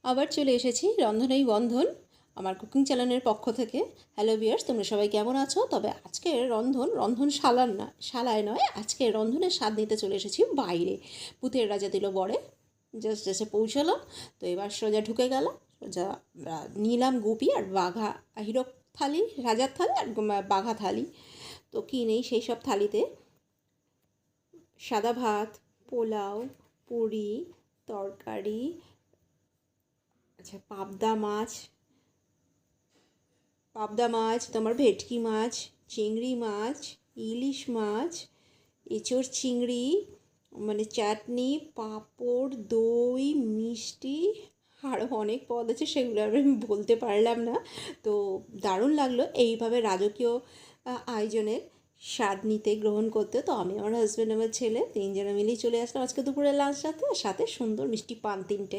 আবার চলে এসেছি রন্ধনেই বন্ধন আমার কুকিং চ্যানেলের পক্ষ থেকে। হ্যালো ভিউয়ার্স, তোমরা সবাই কেমন আছো? তবে আজকের শালায় নয়, আজকের রন্ধনের স্বাদ নিতে চলে এসেছি বাইরে। পুতের রাজা দিল বরে, জাস্ট এসে পৌঁছালো। তো এবার সোজা ঢুকে গেল, সোজা নিলাম গুপি আর বাঘা হিরক থালি, রাজার থালি আর বাঘা থালি। তো কী নেই সেই সব থালিতে? সাদা ভাত, পোলাও, পুরি, তরকারি, আচ্ছা পাবদা মাছ, তোমার ভেটকি মাছ, চিংড়ি মাছ, ইলিশ মাছ, এঁচোড় চিংড়ি, মানে চাটনি, পাঁপড়, দই, মিষ্টি, আরও অনেক পদ আছে, সেগুলো আর আমি বলতে পারলাম না। তো দারুণ লাগলো এইভাবে রাজকীয় আয়োজনের স্বাদ নিতে, গ্রহণ করতে। তো আমি, আমার হাজব্যান্ড, আমার ছেলে, তিনজনে মিলেই চলে আসলাম আজকে দুপুরে লাঞ্চ সাথে সুন্দর মিষ্টি পান 3টে।